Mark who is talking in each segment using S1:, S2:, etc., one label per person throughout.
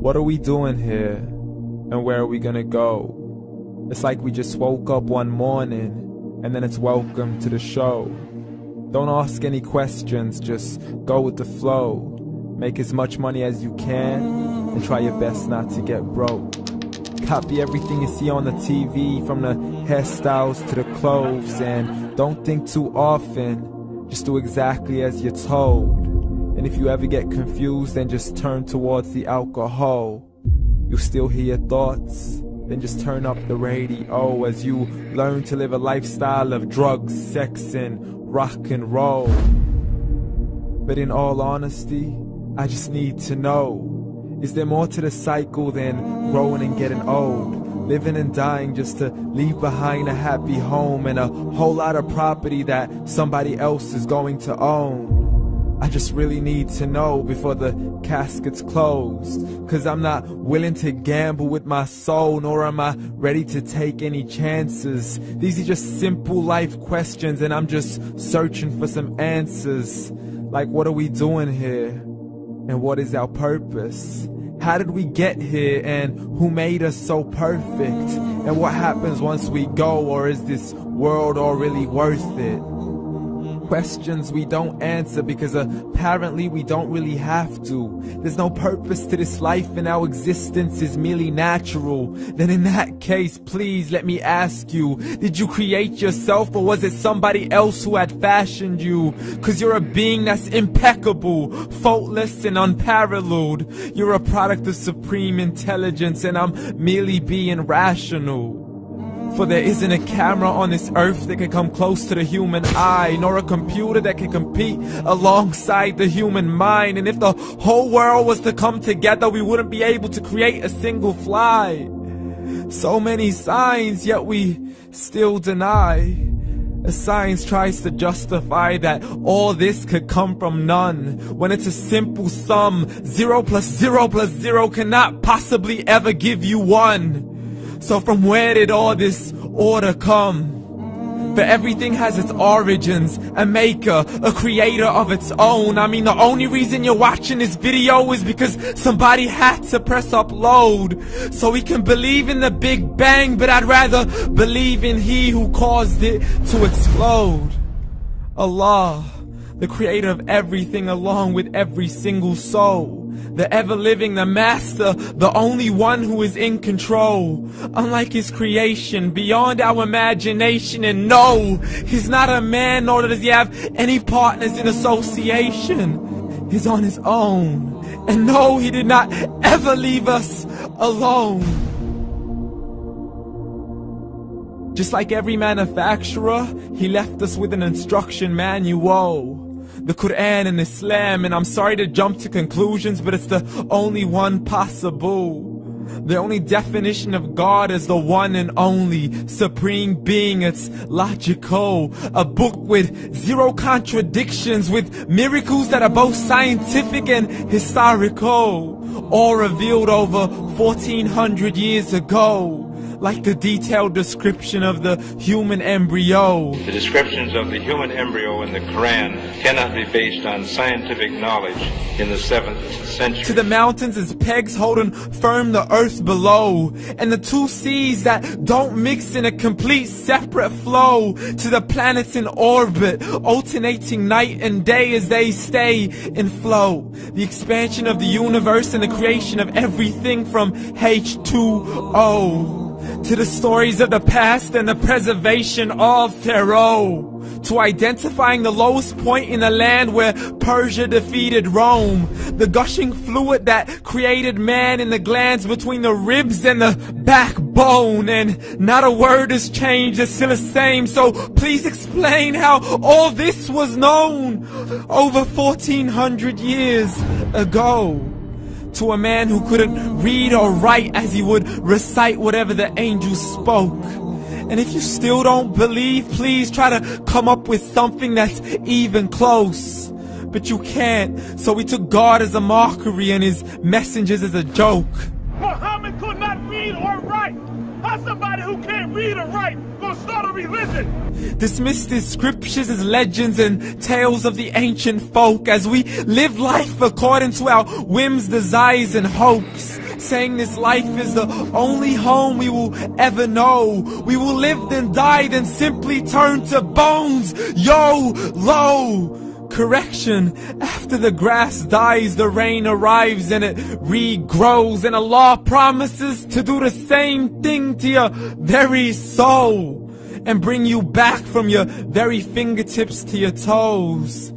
S1: What are we doing here? And where are we gonna go? It's like we just woke up one morning and then it's welcome to the show. Don't ask any questions, just go with the flow. Make as much money as you can and try your best not to get broke. Copy everything you see on the TV, from the hairstyles to the clothes, and don't think too often, just do exactly as you're told. And if you ever get confused, then just turn towards the alcohol. You'll still hear your thoughts, then just turn up the radio as you learn to live a lifestyle of drugs, sex, and rock and roll. But in all honesty, I just need to know, is there more to the cycle than growing and getting old? Living and dying just to leave behind a happy home and a whole lot of property that somebody else is going to own. I just really need to know before the casket's closed, 'cause I'm not willing to gamble with my soul, nor am I ready to take any chances. These are just simple life questions and I'm just searching for some answers. Like, what are we doing here? And what is our purpose? How did we get here, and who made us so perfect? And what happens once we go, or is this world all really worth it? Questions we don't answer because apparently we don't really have to. There's no purpose to this life and our existence is merely natural. Then in that case, please let me ask you, did you create yourself or was it somebody else who had fashioned you? 'Cause you're a being that's impeccable, faultless and unparalleled. You're a product of supreme intelligence and I'm merely being rational. For there isn't a camera on this earth that can come close to the human eye, nor a computer that can compete alongside the human mind. And if the whole world was to come together, we wouldn't be able to create a single fly. So many signs, yet we still deny. As science tries to justify that all this could come from none, when it's a simple sum. 0 plus 0 plus 0 cannot possibly ever give you 1. So from where did all this order come? For everything has its origins, a maker, a creator of its own. I mean, the only reason you're watching this video is because somebody had to press upload. So we can believe in the Big Bang, but I'd rather believe in He who caused it to explode. Allah, the creator of everything along with every single soul. The ever-living, the master, the only one who is in control. Unlike his creation, beyond our imagination. And no, he's not a man, nor does he have any partners in association. He's on his own. And no, he did not ever leave us alone. Just like every manufacturer, he left us with an instruction manual. The Quran and Islam, and I'm sorry to jump to conclusions, but it's the only one possible. The only definition of God is the one and only supreme being. It's logical, a book with 0 contradictions, with miracles that are both scientific and historical, all revealed over 1400 years ago. Like the detailed description of the human embryo.
S2: The descriptions of the human embryo in the Quran cannot be based on scientific knowledge in the 7th century.
S1: To the mountains as pegs holding firm the earth below, and the 2 seas that don't mix in a complete separate flow. To the planets in orbit, alternating night and day as they stay in flow. The expansion of the universe and the creation of everything from H2O. To the stories of the past and the preservation of Pharaoh. To identifying the lowest point in the land where Persia defeated Rome. The gushing fluid that created man in the glands between the ribs and the backbone. And not a word has changed, it's still the same. So please explain how all this was known over 1400 years ago. To a man who couldn't read or write as he would recite whatever the angels spoke. And if you still don't believe, please try to come up with something that's even close. But you can't, so we took God as a mockery and his messengers as a joke.
S3: Muhammad could not read or write. How somebody who can't read or write gonna start a religion?
S1: Dismissed his scriptures as legends and tales of the ancient folk as we live life according to our whims, desires, and hopes. saying this life is the only home we will ever know. We will live then die, then simply turn to bones. YOLO! Correction, after the grass dies, the rain arrives and it regrows, and Allah promises to do the same thing to your very soul and bring you back from your very fingertips to your toes,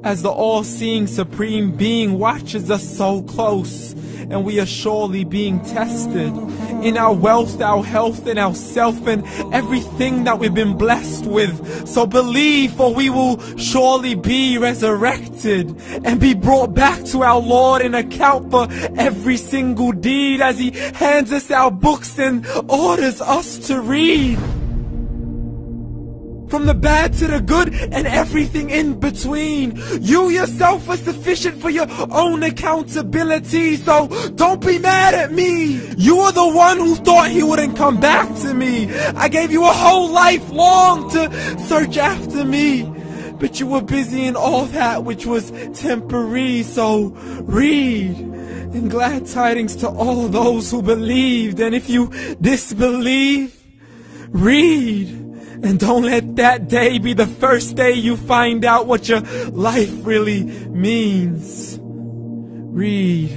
S1: as the all-seeing supreme being watches us so close, and we are surely being tested in our wealth, our health, and our self, and everything that we've been blessed with. So believe, for we will surely be resurrected and be brought back to our Lord and account for every single deed, as He hands us our books and orders us to read. From the bad to the good and everything in between. You yourself are sufficient for your own accountability, so don't be mad at me. You are the one who thought He wouldn't come back to me. I gave you a whole life long to search after me, but you were busy in all that which was temporary. So read, and glad tidings to all those who believed. And if you disbelieve, read. And don't let that day be the first day you find out what your life really means. Read.